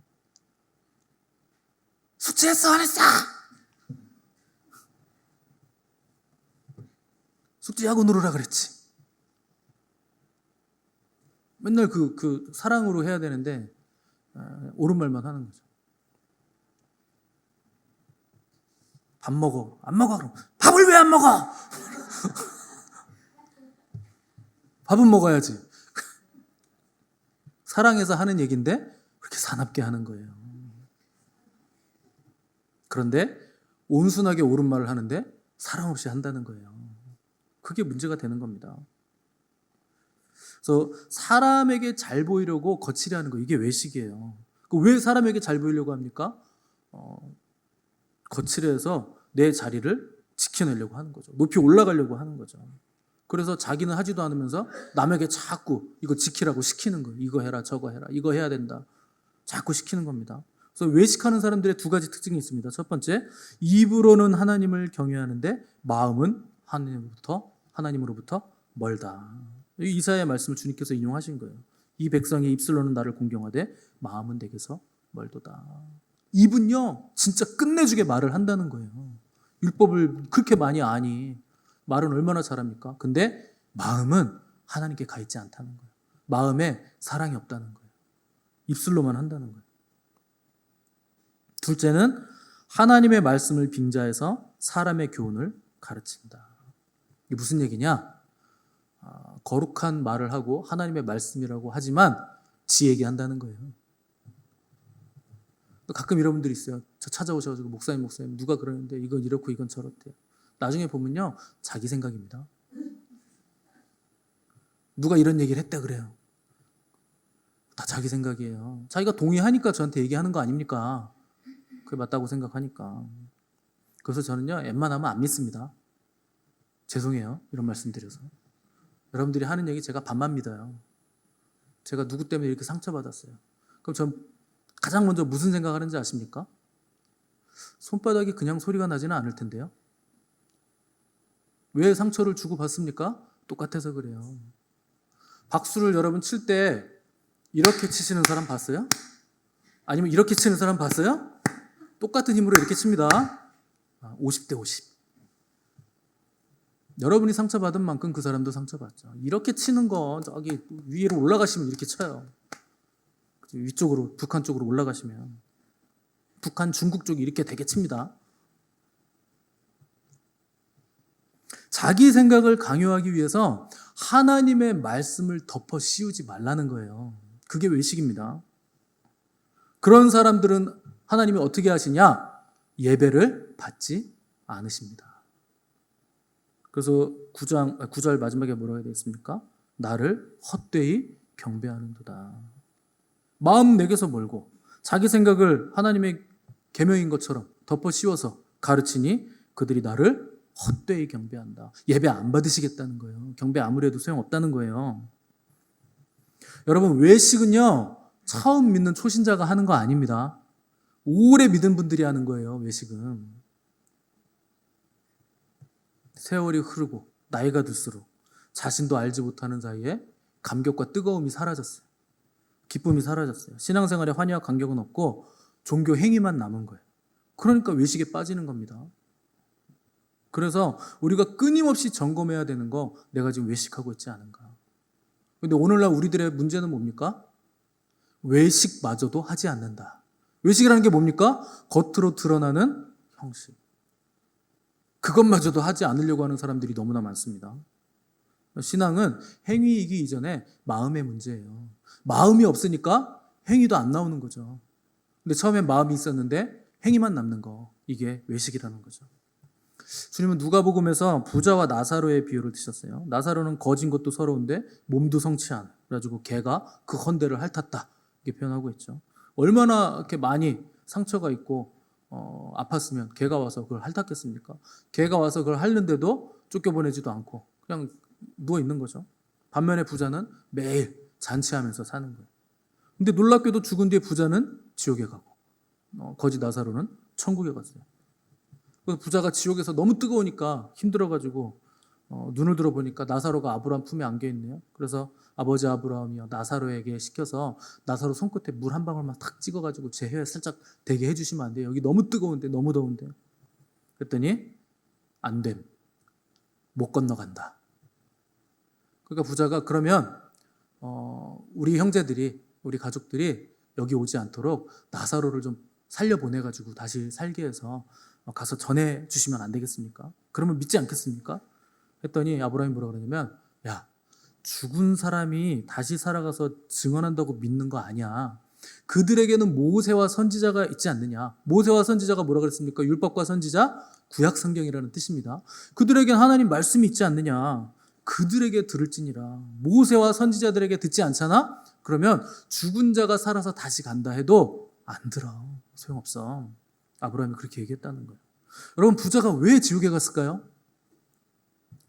Speaker 1: 숙제했어, 안 했어? 숙제하고 놀으라 그랬지. 맨날 그 사랑으로 해야 되는데 옳은 말만 하는 거죠. 밥 먹어. 안 먹어. 그럼 밥을 왜 안 먹어? 밥은 먹어야지. 사랑해서 하는 얘기인데 그렇게 사납게 하는 거예요. 그런데 온순하게 옳은 말을 하는데 사랑 없이 한다는 거예요. 그게 문제가 되는 겁니다. 그래서 사람에게 잘 보이려고 거칠게 하는 거, 이게 외식이에요. 왜 사람에게 잘 보이려고 합니까? 거칠해서 내 자리를 지켜내려고 하는 거죠. 높이 올라가려고 하는 거죠. 그래서 자기는 하지도 않으면서 남에게 자꾸 이거 지키라고 시키는 거예요. 이거 해라, 저거 해라, 이거 해야 된다. 자꾸 시키는 겁니다. 그래서 외식하는 사람들의 두 가지 특징이 있습니다. 첫 번째, 입으로는 하나님을 경외하는데 마음은 하나님으로부터 멀다. 이사야의 말씀을 주님께서 인용하신 거예요. 이 백성의 입술로는 나를 공경하되 마음은 내게서 멀도다. 입은요, 진짜 끝내주게 말을 한다는 거예요. 율법을 그렇게 많이 아니 말은 얼마나 잘합니까? 근데 마음은 하나님께 가 있지 않다는 거예요. 마음에 사랑이 없다는 거예요. 입술로만 한다는 거예요. 둘째는 하나님의 말씀을 빙자해서 사람의 교훈을 가르친다. 이게 무슨 얘기냐? 거룩한 말을 하고 하나님의 말씀이라고 하지만 지 얘기한다는 거예요. 가끔 이런 분들이 있어요. 저 찾아오셔가지고 목사님 누가 그러는데 이건 이렇고 이건 저렇대요. 나중에 보면요 자기 생각입니다. 누가 이런 얘기를 했다 그래요. 다 자기 생각이에요. 자기가 동의하니까 저한테 얘기하는 거 아닙니까? 그게 맞다고 생각하니까. 그래서 저는요 웬만하면 안 믿습니다. 죄송해요 이런 말씀 드려서. 여러분들이 하는 얘기 제가 반만 믿어요. 제가 누구 때문에 이렇게 상처받았어요. 그럼 전 가장 먼저 무슨 생각하는지 아십니까? 손바닥이 그냥 소리가 나지는 않을 텐데요. 왜 상처를 주고받습니까? 똑같아서 그래요. 박수를 여러분 칠 때 이렇게 치시는 사람 봤어요? 아니면 이렇게 치는 사람 봤어요? 똑같은 힘으로 이렇게 칩니다. 50대 50. 여러분이 상처받은 만큼 그 사람도 상처받죠. 이렇게 치는 건 저기 위로 올라가시면 이렇게 쳐요. 위쪽으로 북한 쪽으로 올라가시면 북한 중국 쪽이 이렇게 되게 칩니다. 자기 생각을 강요하기 위해서 하나님의 말씀을 덮어 씌우지 말라는 거예요. 그게 외식입니다. 그런 사람들은 하나님이 어떻게 하시냐? 예배를 받지 않으십니다. 그래서 9절 마지막에 뭐라고 되어 있습니까? 나를 헛되이 경배하는도다. 마음 내게서 멀고 자기 생각을 하나님의 계명인 것처럼 덮어 씌워서 가르치니 그들이 나를 헛되이 경배한다. 예배 안 받으시겠다는 거예요. 경배 아무리 해도 소용없다는 거예요. 여러분 외식은요 처음 믿는 초신자가 하는 거 아닙니다. 오래 믿은 분들이 하는 거예요. 외식은. 세월이 흐르고 나이가 들수록 자신도 알지 못하는 사이에 감격과 뜨거움이 사라졌어요. 기쁨이 사라졌어요. 신앙생활에 환희와 감격은 없고 종교 행위만 남은 거예요. 그러니까 외식에 빠지는 겁니다. 그래서 우리가 끊임없이 점검해야 되는 거 내가 지금 외식하고 있지 않은가. 그런데 오늘날 우리들의 문제는 뭡니까? 외식마저도 하지 않는다. 외식이라는 게 뭡니까? 겉으로 드러나는 형식. 그것마저도 하지 않으려고 하는 사람들이 너무나 많습니다. 신앙은 행위이기 이전에 마음의 문제예요. 마음이 없으니까 행위도 안 나오는 거죠. 근데 처음엔 마음이 있었는데 행위만 남는 거. 이게 외식이라는 거죠. 주님은 누가복음에서 부자와 나사로의 비유를 드셨어요. 나사로는 거진 것도 서러운데 몸도 성취한. 그래가지고 개가 그 헌대를 핥았다. 이렇게 표현하고 있죠. 얼마나 이렇게 많이 상처가 있고 아팠으면 개가 와서 그걸 핥았겠습니까? 개가 와서 그걸 핥는데도 쫓겨보내지도 않고 그냥 누워 있는 거죠. 반면에 부자는 매일 잔치하면서 사는 거예요. 근데 놀랍게도 죽은 뒤에 부자는 지옥에 가고 거지 나사로는 천국에 갔어요. 그래서 부자가 지옥에서 너무 뜨거우니까 힘들어가지고 눈을 들어보니까 나사로가 아브라함 품에 안겨있네요. 그래서 아버지 아브라함이요 나사로에게 시켜서 나사로 손끝에 물 한 방울만 탁 찍어가지고 제 혀에 살짝 대게 해주시면 안 돼요. 여기 너무 뜨거운데 너무 더운데. 그랬더니 안 됨. 못 건너간다. 그러니까 부자가 그러면 우리 형제들이 우리 가족들이 여기 오지 않도록 나사로를 좀 살려보내가지고 다시 살게 해서 가서 전해주시면 안 되겠습니까? 그러면 믿지 않겠습니까? 했더니 아브라함이 뭐라고 그러냐면 야 죽은 사람이 다시 살아가서 증언한다고 믿는 거 아니야. 그들에게는 모세와 선지자가 있지 않느냐. 모세와 선지자가 뭐라 그랬습니까? 율법과 선지자 구약 성경이라는 뜻입니다. 그들에게는 하나님 말씀이 있지 않느냐. 그들에게 들을지니라. 모세와 선지자들에게 듣지 않잖아? 그러면 죽은 자가 살아서 다시 간다 해도 안 들어. 소용없어. 아브라함이 그렇게 얘기했다는 거예요. 여러분 부자가 왜 지옥에 갔을까요?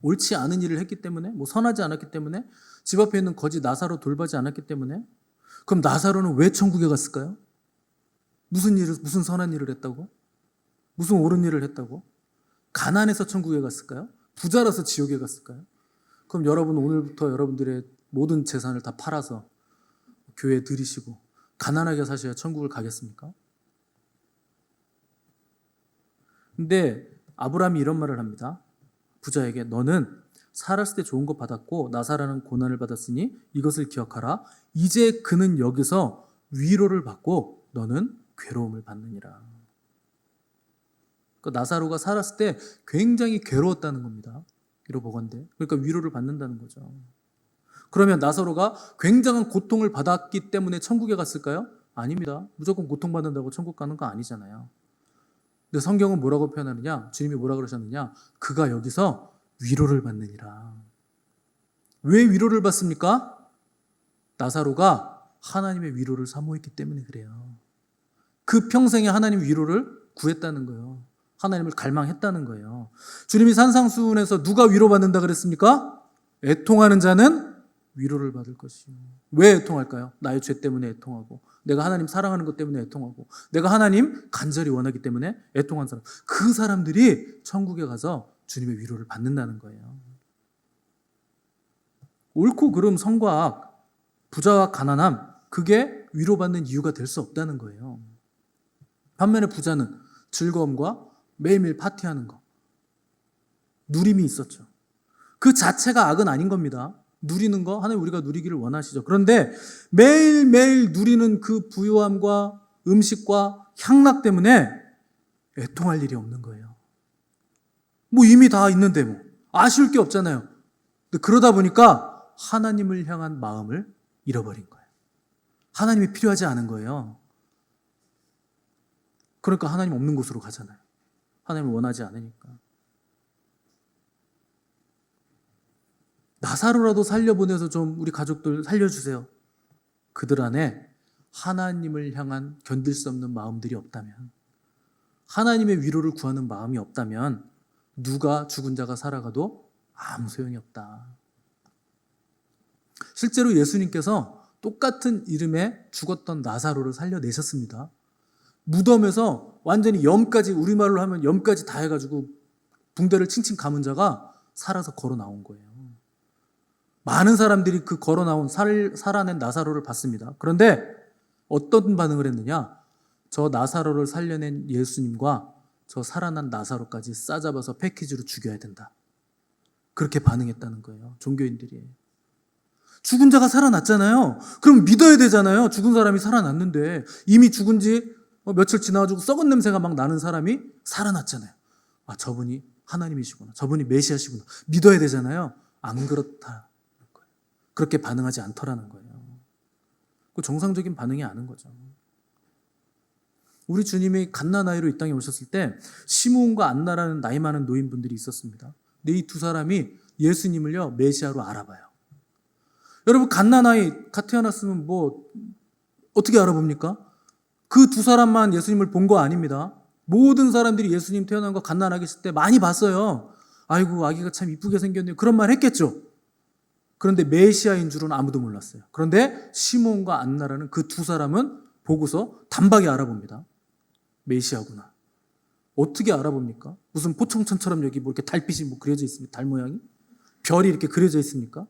Speaker 1: 옳지 않은 일을 했기 때문에, 선하지 않았기 때문에, 집 앞에 있는 거지 나사로 돌보지 않았기 때문에. 그럼 나사로는 왜 천국에 갔을까요? 무슨 선한 일을 했다고? 무슨 옳은 일을 했다고? 가난해서 천국에 갔을까요? 부자라서 지옥에 갔을까요? 그럼 여러분 오늘부터 여러분들의 모든 재산을 다 팔아서 교회에 들이시고 가난하게 사셔야 천국을 가겠습니까? 근데 아브라함이 이런 말을 합니다. 부자에게 너는 살았을 때 좋은 것 받았고 나사로는 고난을 받았으니 이것을 기억하라. 이제 그는 여기서 위로를 받고 너는 괴로움을 받느니라. 그러니까 나사로가 살았을 때 굉장히 괴로웠다는 겁니다. 이로 보건대. 그러니까 위로를 받는다는 거죠. 그러면 나사로가 굉장한 고통을 받았기 때문에 천국에 갔을까요? 아닙니다. 무조건 고통받는다고 천국 가는 거 아니잖아요. 근데 성경은 뭐라고 표현하느냐? 주님이 뭐라 그러셨느냐? 그가 여기서 위로를 받느니라. 왜 위로를 받습니까? 나사로가 하나님의 위로를 사모했기 때문에 그래요. 그 평생에 하나님 위로를 구했다는 거예요. 하나님을 갈망했다는 거예요. 주님이 산상수훈에서 누가 위로받는다 그랬습니까? 애통하는 자는 위로를 받을 것이요. 왜 애통할까요? 나의 죄 때문에 애통하고, 내가 하나님 사랑하는 것 때문에 애통하고, 내가 하나님 간절히 원하기 때문에 애통한 사람, 그 사람들이 천국에 가서 주님의 위로를 받는다는 거예요. 옳고 그름, 성과 악, 부자와 가난함, 그게 위로받는 이유가 될 수 없다는 거예요. 반면에 부자는 즐거움과 매일매일 파티하는 거, 누림이 있었죠. 그 자체가 악은 아닌 겁니다. 누리는 거 하나님 우리가 누리기를 원하시죠. 그런데 매일매일 누리는 그 부유함과 음식과 향락 때문에 애통할 일이 없는 거예요. 뭐 이미 다 있는데 뭐 아쉬울 게 없잖아요. 근데 그러다 보니까 하나님을 향한 마음을 잃어버린 거예요. 하나님이 필요하지 않은 거예요. 그러니까 하나님 없는 곳으로 가잖아요. 하나님을 원하지 않으니까. 나사로라도 살려보내서 좀 우리 가족들 살려주세요. 그들 안에 하나님을 향한 견딜 수 없는 마음들이 없다면, 하나님의 위로를 구하는 마음이 없다면 누가 죽은 자가 살아가도 아무 소용이 없다. 실제로 예수님께서 똑같은 이름의 죽었던 나사로를 살려내셨습니다. 무덤에서 완전히 염까지, 우리말로 하면 염까지 다 해가지고 붕대를 칭칭 감은 자가 살아서 걸어 나온 거예요. 많은 사람들이 그 걸어 나온 살아낸 나사로를 봤습니다. 그런데 어떤 반응을 했느냐? 저 나사로를 살려낸 예수님과 저 살아난 나사로까지 싸잡아서 패키지로 죽여야 된다. 그렇게 반응했다는 거예요. 종교인들이. 죽은 자가 살아났잖아요. 그럼 믿어야 되잖아요. 죽은 사람이 살아났는데 이미 죽은 지 며칠 지나가지고 썩은 냄새가 막 나는 사람이 살아났잖아요. 아, 저분이 하나님이시구나. 저분이 메시아시구나. 믿어야 되잖아요. 안 그렇다는 거예요. 그렇게 반응하지 않더라는 거예요. 그 정상적인 반응이 아닌 거죠. 우리 주님이 갓나나이로 이 땅에 오셨을 때 시므온과 안나라는 나이 많은 노인분들이 있었습니다. 근데 이 두 사람이 예수님을요 메시아로 알아봐요. 여러분 갓나나이 갓 태어났으면 뭐 어떻게 알아봅니까? 그 두 사람만 예수님을 본 거 아닙니다. 모든 사람들이 예수님 태어난 거 갓난아기 있을 때 많이 봤어요. 아이고 아기가 참 이쁘게 생겼네요. 그런 말 했겠죠. 그런데 메시아인 줄은 아무도 몰랐어요. 그런데 시몬과 안나라는 그 두 사람은 보고서 단박에 알아봅니다. 메시아구나. 어떻게 알아봅니까? 무슨 포청천처럼 여기 뭐 이렇게 달빛이 뭐 그려져 있습니까? 달 모양이? 별이 이렇게 그려져 있습니까?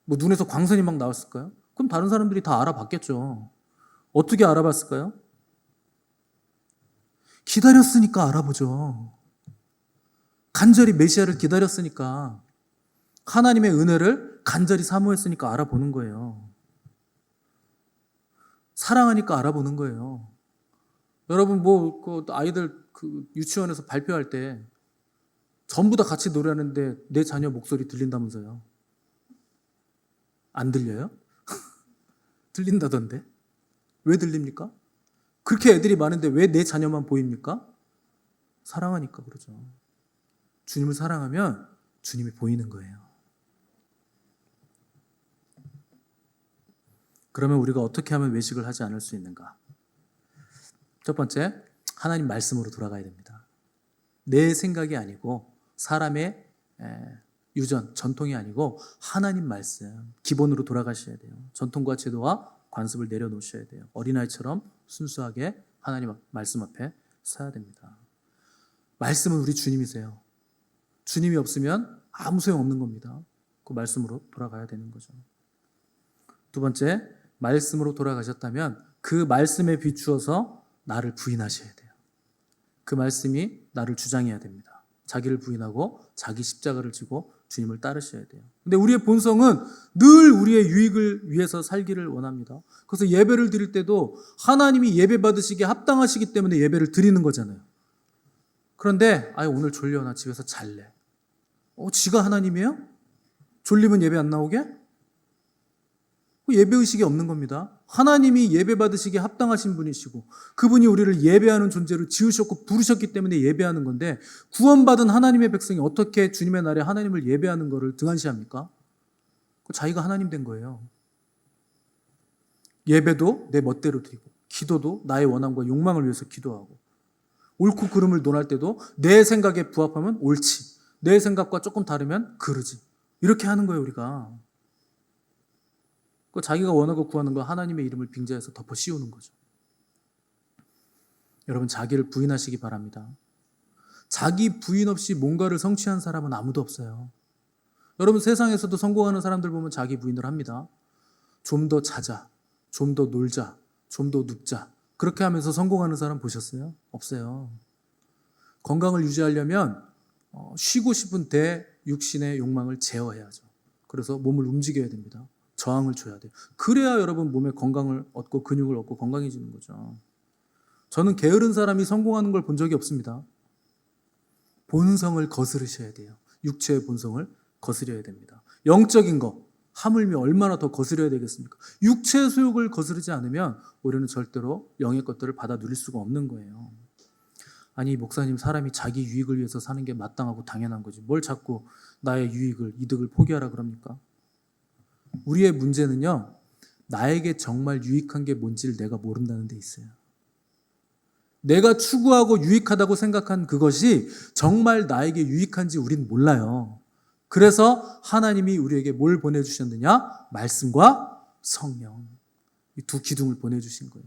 Speaker 1: 뭐 눈에서 광선이 막 나왔을까요? 그럼 다른 사람들이 다 알아봤겠죠. 어떻게 알아봤을까요? 기다렸으니까 알아보죠. 간절히 메시아를 기다렸으니까, 하나님의 은혜를 간절히 사모했으니까 알아보는 거예요. 사랑하니까 알아보는 거예요. 여러분 그 아이들 그 유치원에서 발표할 때 전부 다 같이 노래하는데 내 자녀 목소리 들린다면서요. 안 들려요? 들린다던데. 왜 들립니까? 그렇게 애들이 많은데 왜 내 자녀만 보입니까? 사랑하니까 그러죠. 주님을 사랑하면 주님이 보이는 거예요. 그러면 우리가 어떻게 하면 외식을 하지 않을 수 있는가? 첫 번째, 하나님 말씀으로 돌아가야 됩니다. 내 생각이 아니고 사람의 유전, 전통이 아니고 하나님 말씀, 기본으로 돌아가셔야 돼요. 전통과 제도와 관습을 내려놓으셔야 돼요. 어린아이처럼 순수하게 하나님 말씀 앞에 서야 됩니다. 말씀은 우리 주님이세요. 주님이 없으면 아무 소용없는 겁니다. 그 말씀으로 돌아가야 되는 거죠. 두 번째, 말씀으로 돌아가셨다면 그 말씀에 비추어서 나를 부인하셔야 돼요. 그 말씀이 나를 주장해야 됩니다. 자기를 부인하고 자기 십자가를 지고 주님을 따르셔야 돼요. 근데 우리의 본성은 늘 우리의 유익을 위해서 살기를 원합니다. 그래서 예배를 드릴 때도 하나님이 예배 받으시기에 합당하시기 때문에 예배를 드리는 거잖아요. 그런데 오늘 졸려 나 집에서 잘래. 지가 하나님이에요? 졸리면 예배 안 나오게? 예배의식이 없는 겁니다. 하나님이 예배 받으시기에 합당하신 분이시고 그분이 우리를 예배하는 존재로 지으셨고 부르셨기 때문에 예배하는 건데 구원받은 하나님의 백성이 어떻게 주님의 날에 하나님을 예배하는 것을 등한시합니까? 자기가 하나님 된 거예요. 예배도 내 멋대로 드리고 기도도 나의 원함과 욕망을 위해서 기도하고 옳고 그름을 논할 때도 내 생각에 부합하면 옳지, 내 생각과 조금 다르면 그르지, 이렇게 하는 거예요. 우리가 자기가 원하고 구하는 거 하나님의 이름을 빙자해서 덮어 씌우는 거죠. 여러분, 자기를 부인하시기 바랍니다. 자기 부인 없이 뭔가를 성취한 사람은 아무도 없어요. 여러분, 세상에서도 성공하는 사람들 보면 자기 부인을 합니다. 좀 더 자자, 좀 더 놀자, 좀 더 눕자, 그렇게 하면서 성공하는 사람 보셨어요? 없어요. 건강을 유지하려면 쉬고 싶은 대육신의 욕망을 제어해야죠. 그래서 몸을 움직여야 됩니다. 저항을 줘야 돼요. 그래야 여러분 몸에 건강을 얻고 근육을 얻고 건강해지는 거죠. 저는 게으른 사람이 성공하는 걸 본 적이 없습니다. 본성을 거스르셔야 돼요. 육체의 본성을 거스려야 됩니다. 영적인 거 하물며 얼마나 더 거스려야 되겠습니까? 육체의 소욕을 거스르지 않으면 우리는 절대로 영의 것들을 받아 누릴 수가 없는 거예요. 아니, 목사님, 사람이 자기 유익을 위해서 사는 게 마땅하고 당연한 거지 뭘 자꾸 나의 유익을, 이득을 포기하라 그럽니까? 우리의 문제는요, 나에게 정말 유익한 게 뭔지를 내가 모른다는 데 있어요. 내가 추구하고 유익하다고 생각한 그것이 정말 나에게 유익한지 우린 몰라요. 그래서 하나님이 우리에게 뭘 보내주셨느냐? 말씀과 성령, 이 두 기둥을 보내주신 거예요.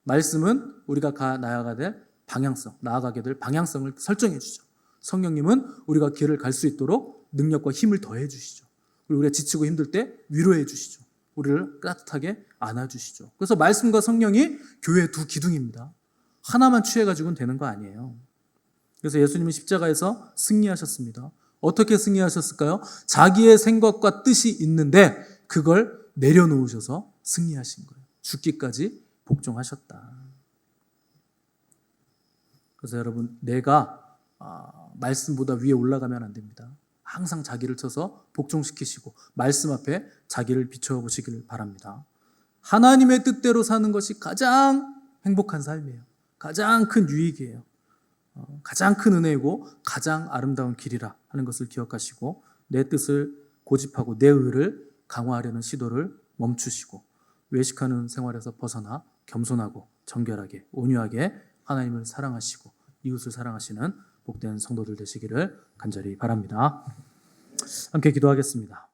Speaker 1: 말씀은 우리가 나아가게 될 방향성을 설정해 주죠. 성령님은 우리가 길을 갈 수 있도록 능력과 힘을 더해 주시죠. 그리고 우리가 지치고 힘들 때 위로해 주시죠. 우리를 따뜻하게 안아주시죠. 그래서 말씀과 성령이 교회의 두 기둥입니다. 하나만 취해가지고는 되는 거 아니에요. 그래서 예수님은 십자가에서 승리하셨습니다. 어떻게 승리하셨을까요? 자기의 생각과 뜻이 있는데 그걸 내려놓으셔서 승리하신 거예요. 죽기까지 복종하셨다. 그래서 여러분, 내가 말씀보다 위에 올라가면 안 됩니다. 항상 자기를 쳐서 복종시키시고 말씀 앞에 자기를 비춰보시길 바랍니다. 하나님의 뜻대로 사는 것이 가장 행복한 삶이에요. 가장 큰 유익이에요. 가장 큰 은혜이고 가장 아름다운 길이라 하는 것을 기억하시고 내 뜻을 고집하고 내 의를 강화하려는 시도를 멈추시고 외식하는 생활에서 벗어나 겸손하고 정결하게 온유하게 하나님을 사랑하시고 이웃을 사랑하시는 복된 성도들 되시기를 간절히 바랍니다. 함께 기도하겠습니다.